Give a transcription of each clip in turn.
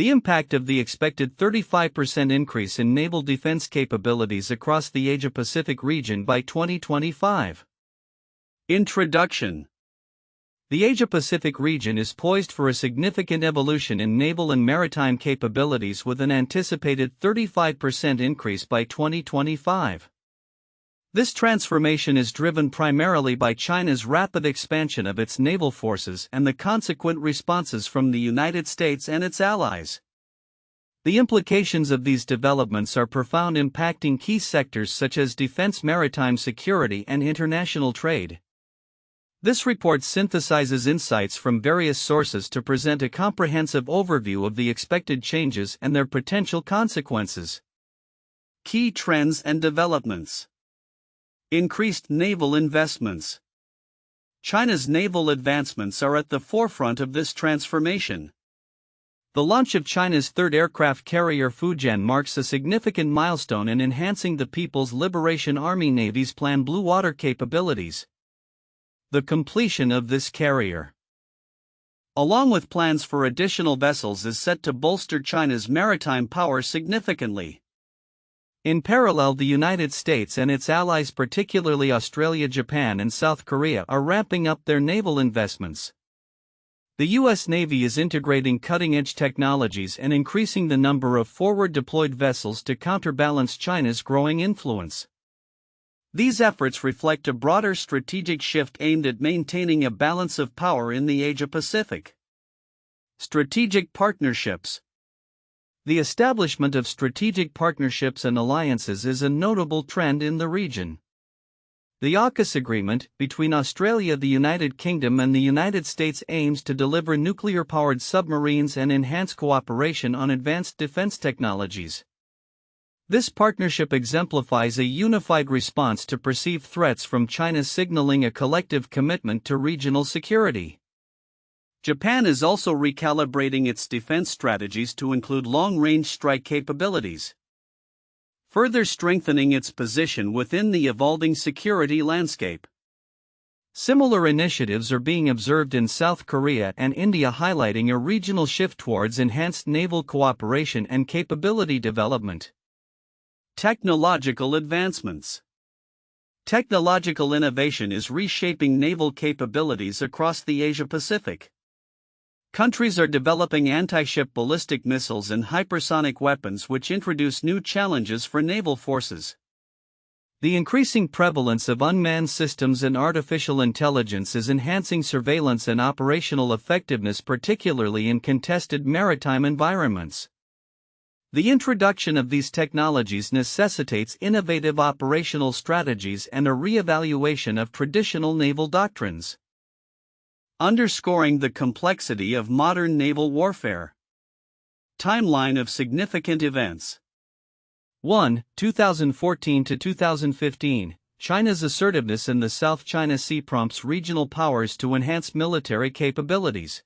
The impact of the expected 35% increase in naval defense capabilities across the Asia-Pacific region by 2025. Introduction. The Asia-Pacific region is poised for a significant evolution in naval and maritime capabilities with an anticipated 35% increase by 2025. This transformation is driven primarily by China's rapid expansion of its naval forces and the consequent responses from the United States and its allies. The implications of these developments are profound, impacting key sectors such as defense, maritime security, and international trade. This report synthesizes insights from various sources to present a comprehensive overview of the expected changes and their potential consequences. Key trends and developments. Increased naval investments. China's naval advancements are at the forefront of this transformation. The launch of China's third aircraft carrier Fujian marks a significant milestone in enhancing the People's Liberation Army Navy's planned blue water capabilities. The completion of this carrier, along with plans for additional vessels, is set to bolster China's maritime power significantly. In parallel, the United States and its allies, particularly Australia, Japan, and South Korea, are ramping up their naval investments. The U.S. Navy is integrating cutting-edge technologies and increasing the number of forward-deployed vessels to counterbalance China's growing influence. These efforts reflect a broader strategic shift aimed at maintaining a balance of power in the Asia-Pacific. Strategic partnerships. The establishment of strategic partnerships and alliances is a notable trend in the region. The AUKUS agreement between Australia, the United Kingdom, and the United States aims to deliver nuclear-powered submarines and enhance cooperation on advanced defense technologies. This partnership exemplifies a unified response to perceived threats from China, signaling a collective commitment to regional security. Japan is also recalibrating its defense strategies to include long-range strike capabilities, further strengthening its position within the evolving security landscape. Similar initiatives are being observed in South Korea and India, highlighting a regional shift towards enhanced naval cooperation and capability development. Technological advancements. Technological innovation is reshaping naval capabilities across the Asia-Pacific. Countries are developing anti-ship ballistic missiles and hypersonic weapons, which introduce new challenges for naval forces. The increasing prevalence of unmanned systems and artificial intelligence is enhancing surveillance and operational effectiveness, particularly in contested maritime environments. The introduction of these technologies necessitates innovative operational strategies and a re-evaluation of traditional naval doctrines, underscoring the complexity of modern naval warfare. Timeline of significant events. 1. 2014 to 2015. China's assertiveness in the South China Sea prompts regional powers to enhance military capabilities.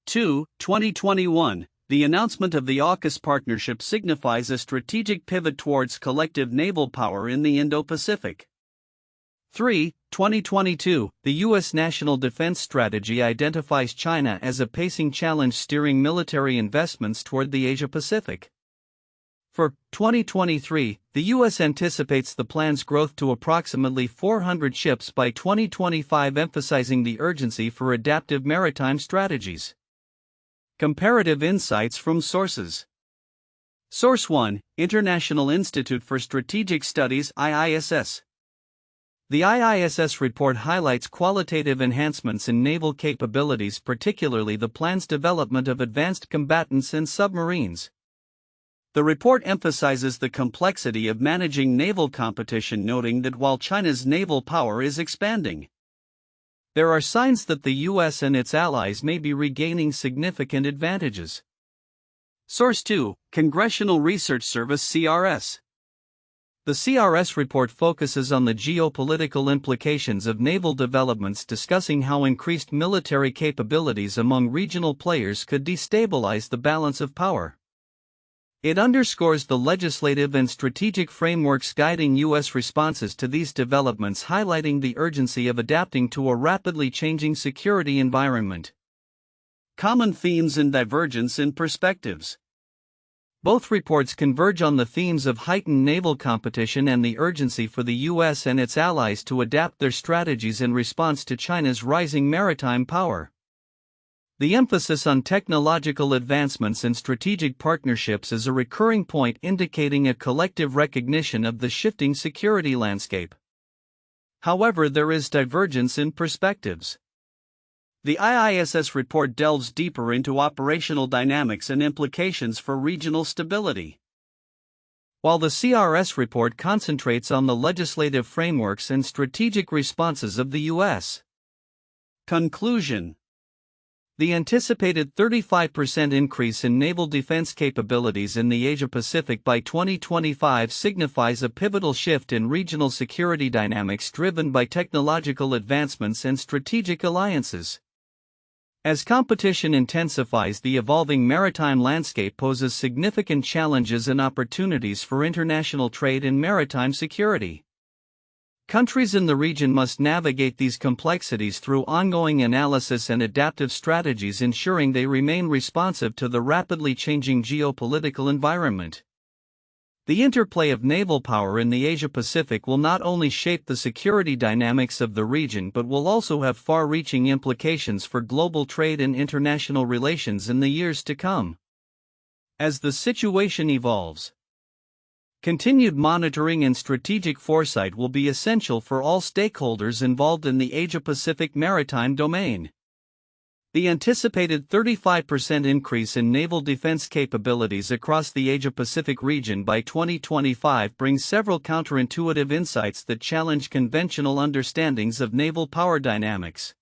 2. 2021. The announcement of the AUKUS partnership signifies a strategic pivot towards collective naval power in the Indo-Pacific. 3. 2022, the U.S. National Defense Strategy identifies China as a pacing challenge, steering military investments toward the Asia-Pacific. For 2023, the U.S. anticipates the plan's growth to approximately 400 ships by 2025, emphasizing the urgency for adaptive maritime strategies. Comparative insights from sources. Source 1, International Institute for Strategic Studies (IISS). The IISS report highlights qualitative enhancements in naval capabilities, particularly the plan's development of advanced combatants and submarines. The report emphasizes the complexity of managing naval competition, noting that while China's naval power is expanding, there are signs that the U.S. and its allies may be regaining significant advantages. Source 2, Congressional Research Service (CRS). The CRS report focuses on the geopolitical implications of naval developments, discussing how increased military capabilities among regional players could destabilize the balance of power. It underscores the legislative and strategic frameworks guiding U.S. responses to these developments, highlighting the urgency of adapting to a rapidly changing security environment. Common themes and divergence in perspectives. Both reports converge on the themes of heightened naval competition and the urgency for the U.S. and its allies to adapt their strategies in response to China's rising maritime power. The emphasis on technological advancements and strategic partnerships is a recurring point indicating a collective recognition of the shifting security landscape. However, there is divergence in perspectives. The IISS report delves deeper into operational dynamics and implications for regional stability, while the CRS report concentrates on the legislative frameworks and strategic responses of the U.S. Conclusion. The anticipated 35% increase in naval defense capabilities in the Asia-Pacific by 2025 signifies a pivotal shift in regional security dynamics driven by technological advancements and strategic alliances. As competition intensifies, the evolving maritime landscape poses significant challenges and opportunities for international trade and maritime security. Countries in the region must navigate these complexities through ongoing analysis and adaptive strategies, ensuring they remain responsive to the rapidly changing geopolitical environment. The interplay of naval power in the Asia-Pacific will not only shape the security dynamics of the region but will also have far-reaching implications for global trade and international relations in the years to come. As the situation evolves, continued monitoring and strategic foresight will be essential for all stakeholders involved in the Asia-Pacific maritime domain. The anticipated 35% increase in naval defense capabilities across the Asia-Pacific region by 2025 brings several counterintuitive insights that challenge conventional understandings of naval power dynamics.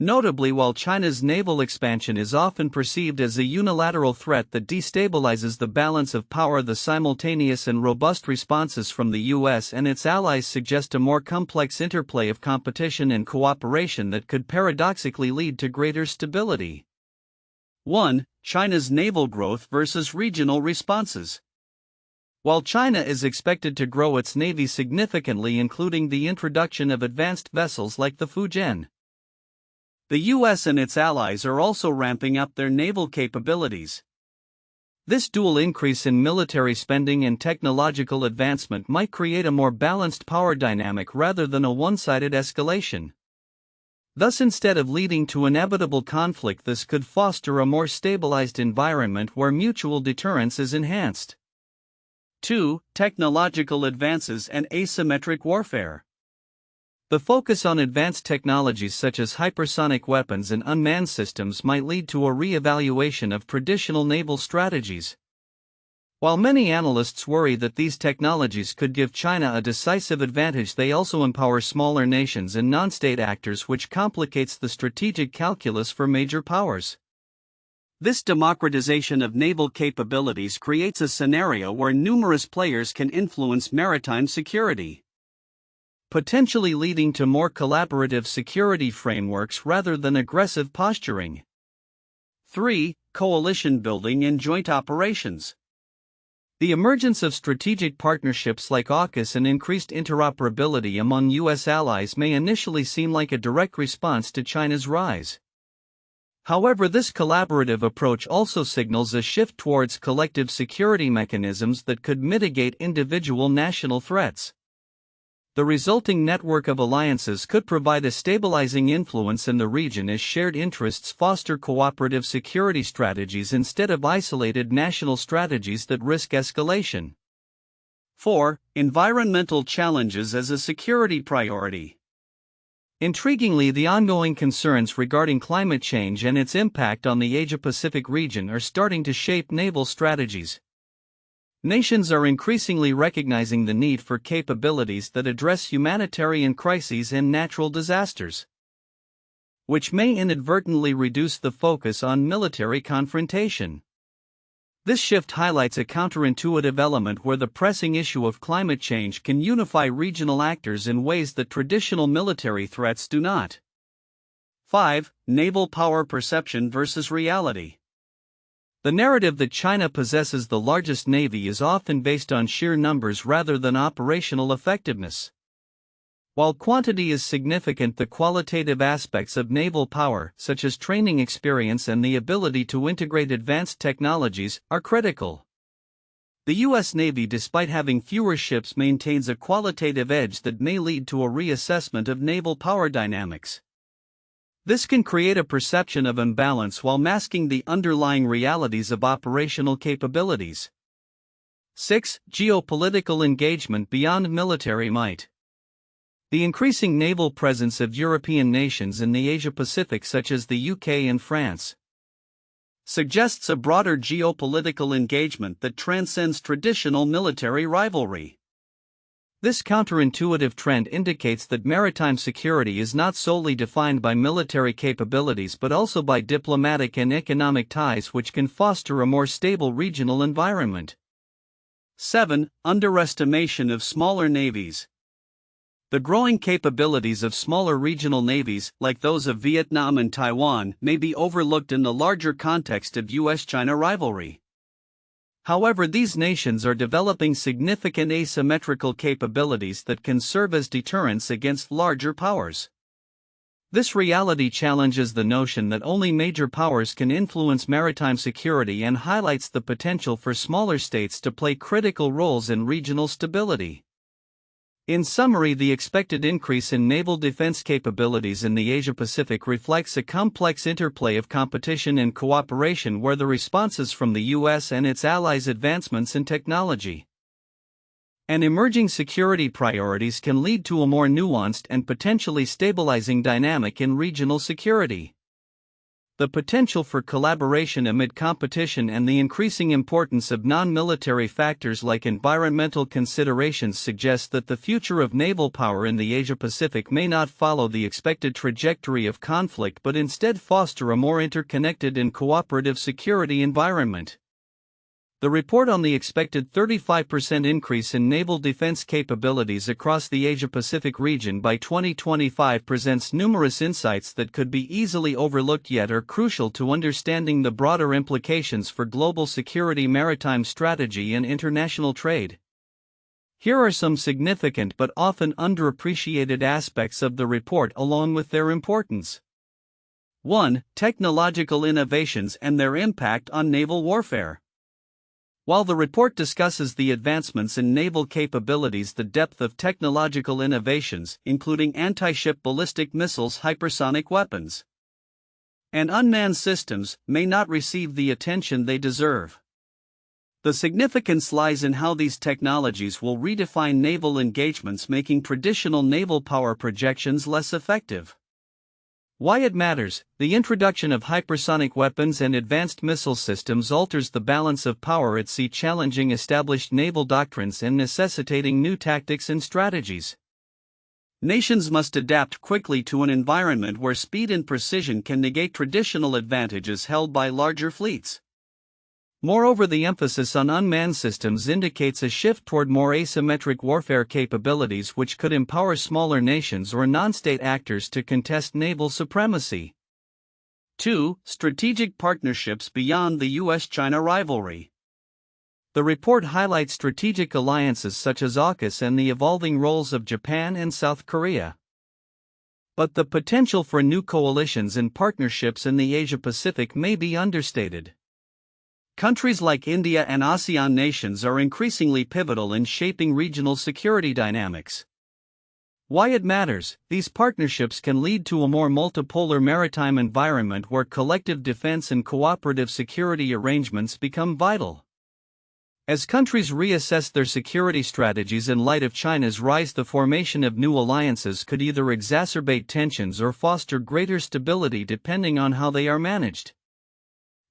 Notably, while China's naval expansion is often perceived as a unilateral threat that destabilizes the balance of power, the simultaneous and robust responses from the U.S. and its allies suggest a more complex interplay of competition and cooperation that could paradoxically lead to greater stability. 1. China's naval growth versus regional responses. While China is expected to grow its navy significantly, including the introduction of advanced vessels like the Fujian, the U.S. and its allies are also ramping up their naval capabilities. This dual increase in military spending and technological advancement might create a more balanced power dynamic rather than a one-sided escalation. Thus, instead of leading to inevitable conflict, this could foster a more stabilized environment where mutual deterrence is enhanced. 2. Technological advances and asymmetric warfare. The focus on advanced technologies such as hypersonic weapons and unmanned systems might lead to a re-evaluation of traditional naval strategies. While many analysts worry that these technologies could give China a decisive advantage, they also empower smaller nations and non-state actors, which complicates the strategic calculus for major powers. This democratization of naval capabilities creates a scenario where numerous players can influence maritime security, potentially leading to more collaborative security frameworks rather than aggressive posturing. 3. Coalition building and joint operations. The emergence of strategic partnerships like AUKUS and increased interoperability among U.S. allies may initially seem like a direct response to China's rise. However, this collaborative approach also signals a shift towards collective security mechanisms that could mitigate individual national threats. The resulting network of alliances could provide a stabilizing influence in the region as shared interests foster cooperative security strategies instead of isolated national strategies that risk escalation. 4. Environmental challenges as a security priority. Intriguingly, the ongoing concerns regarding climate change and its impact on the Asia-Pacific region are starting to shape naval strategies. Nations are increasingly recognizing the need for capabilities that address humanitarian crises and natural disasters, which may inadvertently reduce the focus on military confrontation. This shift highlights a counterintuitive element where the pressing issue of climate change can unify regional actors in ways that traditional military threats do not. 5. Naval power perception versus reality. The narrative that China possesses the largest navy is often based on sheer numbers rather than operational effectiveness. While quantity is significant, the qualitative aspects of naval power, such as training experience and the ability to integrate advanced technologies, are critical. The U.S. Navy, despite having fewer ships, maintains a qualitative edge that may lead to a reassessment of naval power dynamics. This can create a perception of imbalance while masking the underlying realities of operational capabilities. 6. Geopolitical engagement beyond military might. The increasing naval presence of European nations in the Asia-Pacific, such as the UK and France, suggests a broader geopolitical engagement that transcends traditional military rivalry. This counterintuitive trend indicates that maritime security is not solely defined by military capabilities but also by diplomatic and economic ties, which can foster a more stable regional environment. 7. Underestimation of smaller navies. The growing capabilities of smaller regional navies, like those of Vietnam and Taiwan, may be overlooked in the larger context of US-China rivalry. However, these nations are developing significant asymmetrical capabilities that can serve as deterrents against larger powers. This reality challenges the notion that only major powers can influence maritime security and highlights the potential for smaller states to play critical roles in regional stability. In summary, the expected increase in naval defense capabilities in the Asia-Pacific reflects a complex interplay of competition and cooperation where the responses from the U.S. and its allies' advancements in technology and emerging security priorities can lead to a more nuanced and potentially stabilizing dynamic in regional security. The potential for collaboration amid competition and the increasing importance of non-military factors like environmental considerations suggest that the future of naval power in the Asia-Pacific may not follow the expected trajectory of conflict but instead foster a more interconnected and cooperative security environment. The report on the expected 35% increase in naval defense capabilities across the Asia-Pacific region by 2025 presents numerous insights that could be easily overlooked yet are crucial to understanding the broader implications for global security, maritime strategy, and international trade. Here are some significant but often underappreciated aspects of the report along with their importance. 1. Technological innovations and their impact on naval warfare. While the report discusses the advancements in naval capabilities, the depth of technological innovations, including anti-ship ballistic missiles, hypersonic weapons, and unmanned systems, may not receive the attention they deserve. The significance lies in how these technologies will redefine naval engagements, making traditional naval power projections less effective. Why it matters: the introduction of hypersonic weapons and advanced missile systems alters the balance of power at sea, challenging established naval doctrines and necessitating new tactics and strategies. Nations must adapt quickly to an environment where speed and precision can negate traditional advantages held by larger fleets. Moreover, the emphasis on unmanned systems indicates a shift toward more asymmetric warfare capabilities, which could empower smaller nations or non-state actors to contest naval supremacy. 2. Strategic partnerships beyond the US-China rivalry. The report highlights strategic alliances such as AUKUS and the evolving roles of Japan and South Korea. But the potential for new coalitions and partnerships in the Asia-Pacific may be understated. Countries like India and ASEAN nations are increasingly pivotal in shaping regional security dynamics. Why it matters: these partnerships can lead to a more multipolar maritime environment where collective defense and cooperative security arrangements become vital. As countries reassess their security strategies in light of China's rise, the formation of new alliances could either exacerbate tensions or foster greater stability depending on how they are managed.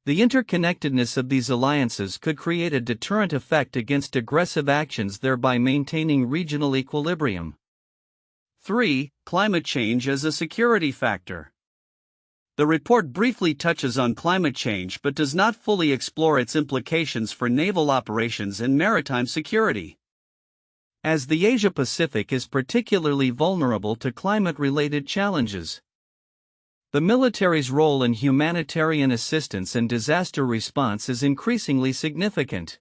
The interconnectedness of these alliances could create a deterrent effect against aggressive actions, thereby maintaining regional equilibrium. 3. Climate change as a security factor. The report briefly touches on climate change but does not fully explore its implications for naval operations and maritime security. As the Asia-Pacific is particularly vulnerable to climate-related challenges, the military's role in humanitarian assistance and disaster response is increasingly significant.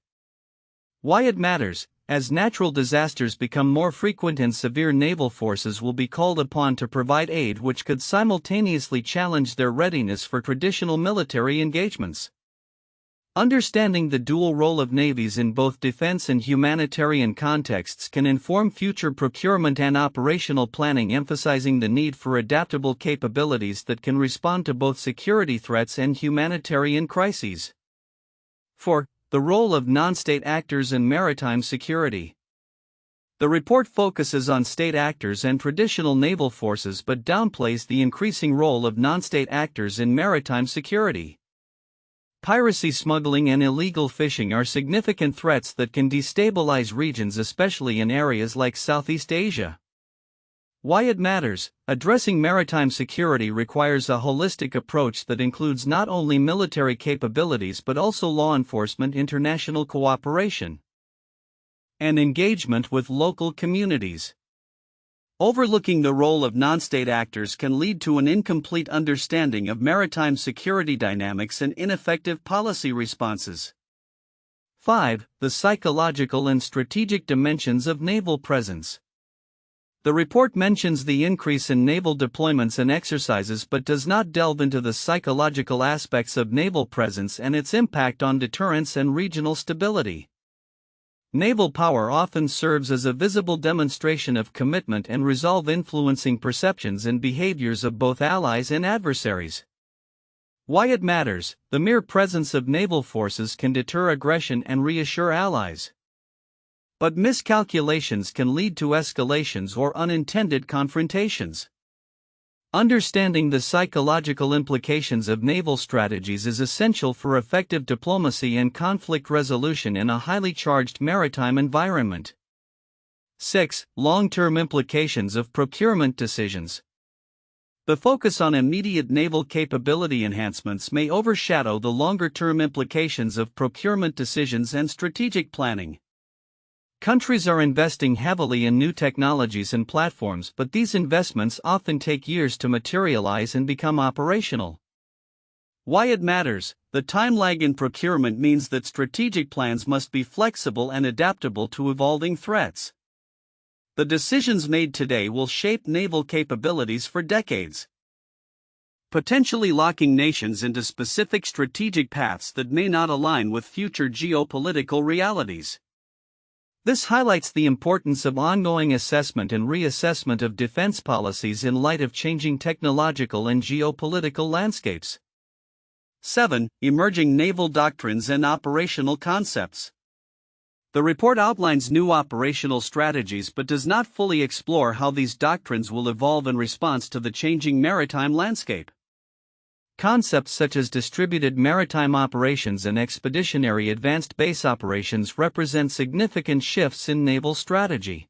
Why it matters: As natural disasters become more frequent and severe, naval forces will be called upon to provide aid which could simultaneously challenge their readiness for traditional military engagements. Understanding the dual role of navies in both defense and humanitarian contexts can inform future procurement and operational planning, emphasizing the need for adaptable capabilities that can respond to both security threats and humanitarian crises. 4. The role of non-state actors in maritime security. The report focuses on state actors and traditional naval forces but downplays the increasing role of non-state actors in maritime security. Piracy, smuggling, and illegal fishing are significant threats that can destabilize regions, especially in areas like Southeast Asia. Why it matters: addressing maritime security requires a holistic approach that includes not only military capabilities but also law enforcement, international cooperation, and engagement with local communities. Overlooking the role of non-state actors can lead to an incomplete understanding of maritime security dynamics and ineffective policy responses. 5. The psychological and strategic dimensions of naval presence. The report mentions the increase in naval deployments and exercises but does not delve into the psychological aspects of naval presence and its impact on deterrence and regional stability. Naval power often serves as a visible demonstration of commitment and resolve, influencing perceptions and behaviors of both allies and adversaries. Why it matters: the mere presence of naval forces can deter aggression and reassure allies. But miscalculations can lead to escalations or unintended confrontations. Understanding the psychological implications of naval strategies is essential for effective diplomacy and conflict resolution in a highly charged maritime environment. 6. Long-term implications of procurement decisions. The focus on immediate naval capability enhancements may overshadow the longer-term implications of procurement decisions and strategic planning. Countries are investing heavily in new technologies and platforms, but these investments often take years to materialize and become operational. Why it matters: the time lag in procurement means that strategic plans must be flexible and adaptable to evolving threats. The decisions made today will shape naval capabilities for decades, potentially locking nations into specific strategic paths that may not align with future geopolitical realities. This highlights the importance of ongoing assessment and reassessment of defense policies in light of changing technological and geopolitical landscapes. 7. Emerging naval doctrines and operational concepts. The report outlines new operational strategies but does not fully explore how these doctrines will evolve in response to the changing maritime landscape. Concepts such as distributed maritime operations and expeditionary advanced base operations represent significant shifts in naval strategy.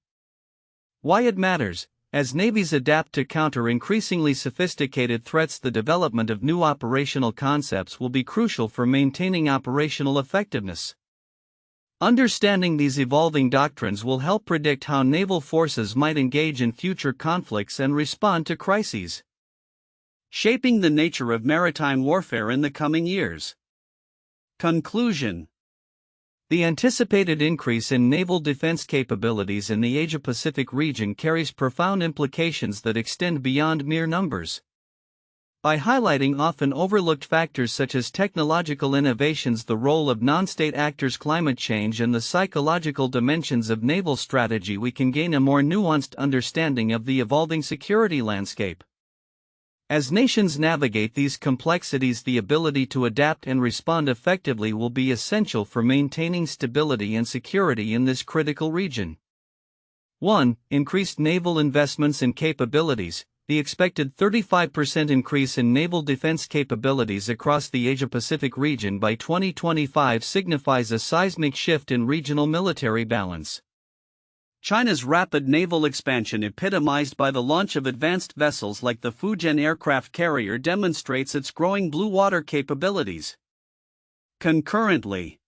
Why it matters: as navies adapt to counter increasingly sophisticated threats, the development of new operational concepts will be crucial for maintaining operational effectiveness. Understanding these evolving doctrines will help predict how naval forces might engage in future conflicts and respond to crises, shaping the nature of maritime warfare in the coming years. Conclusion: the anticipated increase in naval defense capabilities in the Asia-Pacific region carries profound implications that extend beyond mere numbers. By highlighting often overlooked factors such as technological innovations, the role of non-state actors, climate change, and the psychological dimensions of naval strategy, we can gain a more nuanced understanding of the evolving security landscape. As nations navigate these complexities, the ability to adapt and respond effectively will be essential for maintaining stability and security in this critical region. 1. Increased naval investments and capabilities. The expected 35% increase in naval defense capabilities across the Asia-Pacific region by 2025 signifies a seismic shift in regional military balance. China's rapid naval expansion, epitomized by the launch of advanced vessels like the Fujian aircraft carrier, demonstrates its growing blue water capabilities. Concurrently,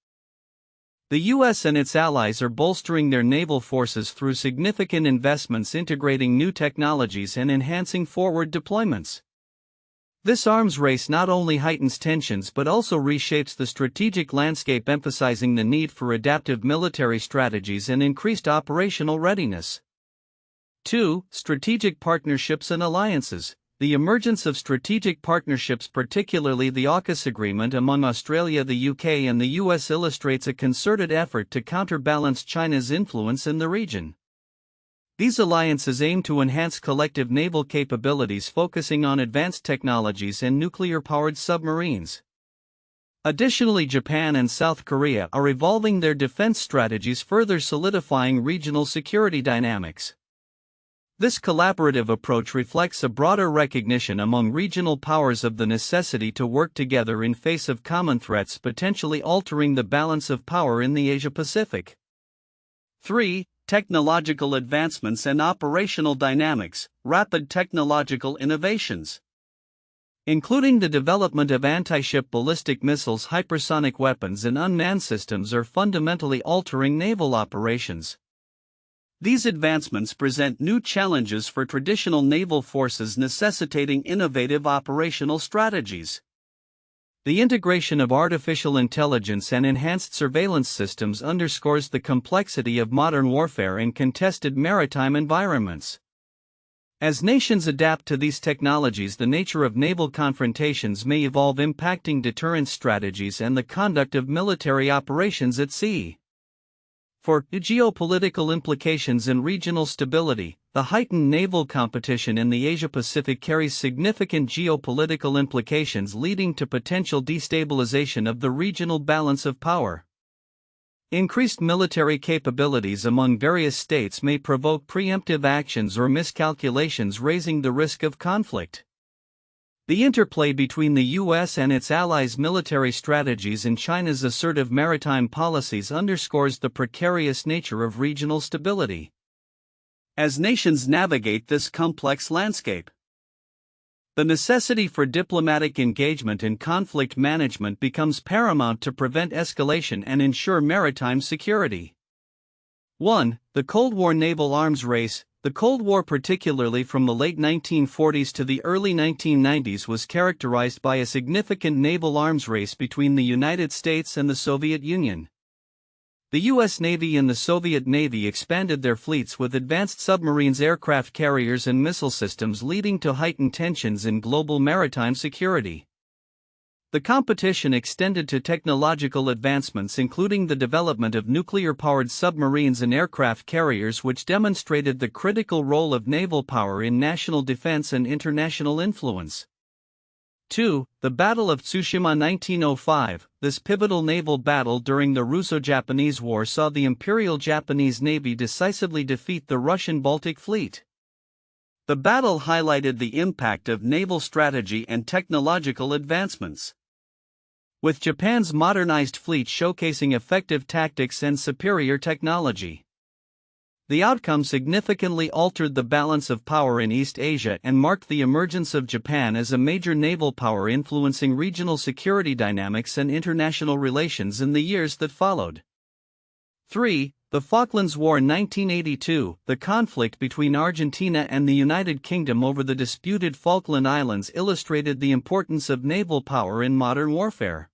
the U.S. and its allies are bolstering their naval forces through significant investments, integrating new technologies and enhancing forward deployments. This arms race not only heightens tensions but also reshapes the strategic landscape, emphasizing the need for adaptive military strategies and increased operational readiness. 2. Strategic partnerships and alliances. The emergence of strategic partnerships, particularly the AUKUS agreement among Australia, the UK, and the US, illustrates a concerted effort to counterbalance China's influence in the region. These alliances aim to enhance collective naval capabilities, focusing on advanced technologies and nuclear-powered submarines. Additionally, Japan and South Korea are evolving their defense strategies, further solidifying regional security dynamics. This collaborative approach reflects a broader recognition among regional powers of the necessity to work together in face of common threats, potentially altering the balance of power in the Asia-Pacific. 3. Technological advancements and operational dynamics. Rapid technological innovations, including the development of anti-ship ballistic missiles, hypersonic weapons, and unmanned systems, are fundamentally altering naval operations. These advancements present new challenges for traditional naval forces, necessitating innovative operational strategies. The integration of artificial intelligence and enhanced surveillance systems underscores the complexity of modern warfare in contested maritime environments. As nations adapt to these technologies, the nature of naval confrontations may evolve, impacting deterrence strategies and the conduct of military operations at sea. For geopolitical implications and regional stability, the heightened naval competition in the Asia-Pacific carries significant geopolitical implications, leading to potential destabilization of the regional balance of power. Increased military capabilities among various states may provoke preemptive actions or miscalculations, raising the risk of conflict. The interplay between the U.S. and its allies' military strategies and China's assertive maritime policies underscores the precarious nature of regional stability. As nations navigate this complex landscape, the necessity for diplomatic engagement and conflict management becomes paramount to prevent escalation and ensure maritime security. 1. The Cold War naval arms race. The Cold War, particularly from the late 1940s to the early 1990s, was characterized by a significant naval arms race between the United States and the Soviet Union. The U.S. Navy and the Soviet Navy expanded their fleets with advanced submarines, aircraft carriers, and missile systems, leading to heightened tensions in global maritime security. The competition extended to technological advancements, including the development of nuclear-powered submarines and aircraft carriers, which demonstrated the critical role of naval power in national defense and international influence. 2. The Battle of Tsushima 1905. This pivotal naval battle during the Russo-Japanese War saw the Imperial Japanese Navy decisively defeat the Russian Baltic Fleet. The battle highlighted the impact of naval strategy and technological advancements, with Japan's modernized fleet showcasing effective tactics and superior technology. The outcome significantly altered the balance of power in East Asia and marked the emergence of Japan as a major naval power, influencing regional security dynamics and international relations in the years that followed. 3. The Falklands War 1982. The conflict between Argentina and the United Kingdom over the disputed Falkland Islands illustrated the importance of naval power in modern warfare.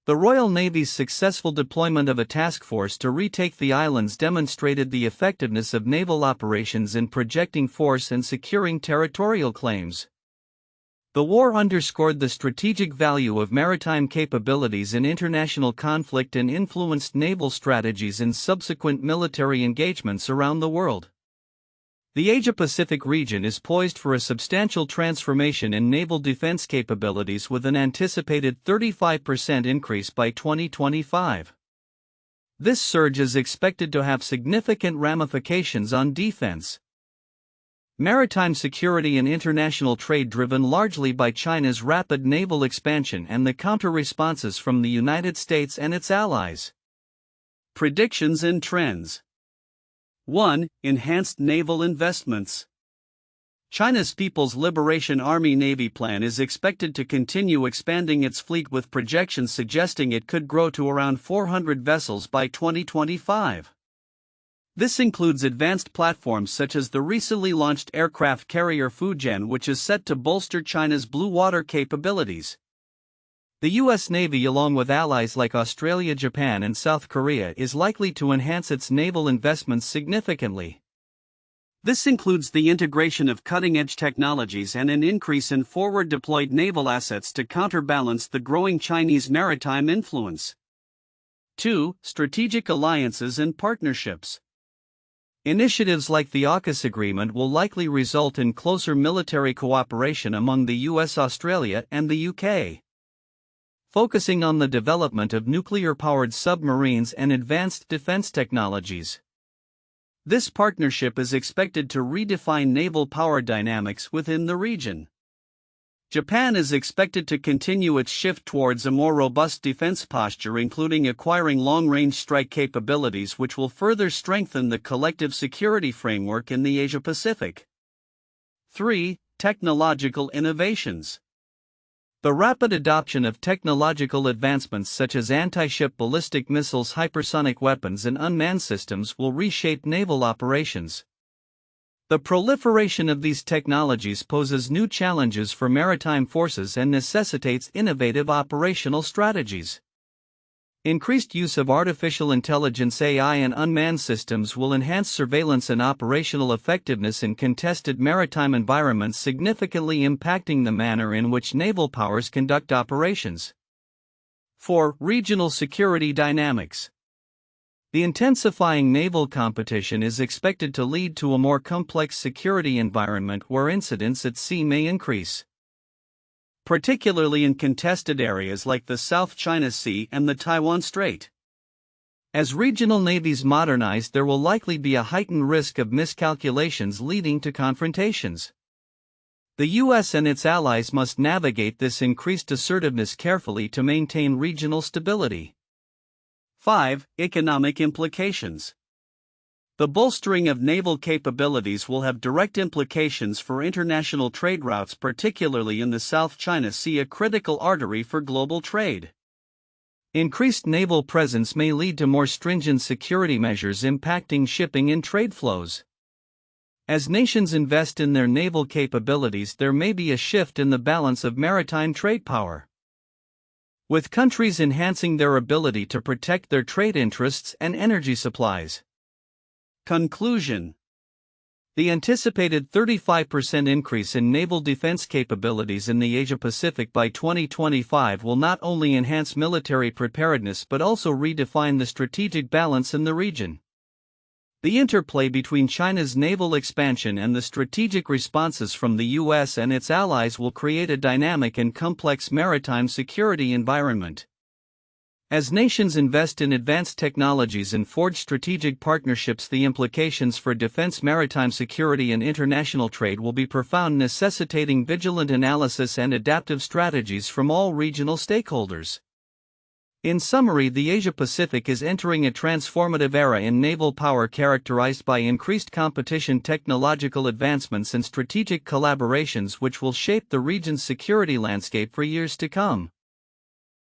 The Royal Navy's successful deployment of a task force to retake the islands demonstrated the effectiveness of naval operations in projecting force and securing territorial claims. The war underscored the strategic value of maritime capabilities in international conflict and influenced naval strategies in subsequent military engagements around the world. The Asia-Pacific region is poised for a substantial transformation in naval defense capabilities, with an anticipated 35% increase by 2025. This surge is expected to have significant ramifications on defense, maritime security, and international trade, driven largely by China's rapid naval expansion and the counter-responses from the United States and its allies. Predictions and trends. 1. Enhanced naval investments. China's People's Liberation Army Navy plan is expected to continue expanding its fleet, with projections suggesting it could grow to around 400 vessels by 2025. This includes advanced platforms such as the recently launched aircraft carrier Fujian, which is set to bolster China's blue water capabilities. The U.S. Navy, along with allies like Australia, Japan, and South Korea, is likely to enhance its naval investments significantly. This includes the integration of cutting-edge technologies and an increase in forward-deployed naval assets to counterbalance the growing Chinese maritime influence. 2. Strategic alliances and partnerships. Initiatives like the AUKUS agreement will likely result in closer military cooperation among the US, Australia, and the UK, focusing on the development of nuclear-powered submarines and advanced defense technologies. This partnership is expected to redefine naval power dynamics within the region. Japan is expected to continue its shift towards a more robust defense posture, including acquiring long-range strike capabilities, which will further strengthen the collective security framework in the Asia-Pacific. 3. Technological innovations. The rapid adoption of technological advancements such as anti-ship ballistic missiles, hypersonic weapons, and unmanned systems will reshape naval operations. The proliferation of these technologies poses new challenges for maritime forces and necessitates innovative operational strategies. Increased use of artificial intelligence (AI) and unmanned systems will enhance surveillance and operational effectiveness in contested maritime environments, significantly impacting the manner in which naval powers conduct operations. 4. Regional security dynamics. The intensifying naval competition is expected to lead to a more complex security environment where incidents at sea may increase, particularly in contested areas like the South China Sea and the Taiwan Strait. As regional navies modernize, there will likely be a heightened risk of miscalculations leading to confrontations. The U.S. and its allies must navigate this increased assertiveness carefully to maintain regional stability. 5. Economic implications. The bolstering of naval capabilities will have direct implications for international trade routes, particularly in the South China Sea, a critical artery for global trade. Increased naval presence may lead to more stringent security measures impacting shipping and trade flows. As nations invest in their naval capabilities, there may be a shift in the balance of maritime trade power, with countries enhancing their ability to protect their trade interests and energy supplies. Conclusion. The anticipated 35% increase in naval defense capabilities in the Asia-Pacific by 2025 will not only enhance military preparedness but also redefine the strategic balance in the region. The interplay between China's naval expansion and the strategic responses from the U.S. and its allies will create a dynamic and complex maritime security environment. As nations invest in advanced technologies and forge strategic partnerships, the implications for defense, maritime security, and international trade will be profound, necessitating vigilant analysis and adaptive strategies from all regional stakeholders. In summary, the Asia-Pacific is entering a transformative era in naval power characterized by increased competition, technological advancements, and strategic collaborations which will shape the region's security landscape for years to come.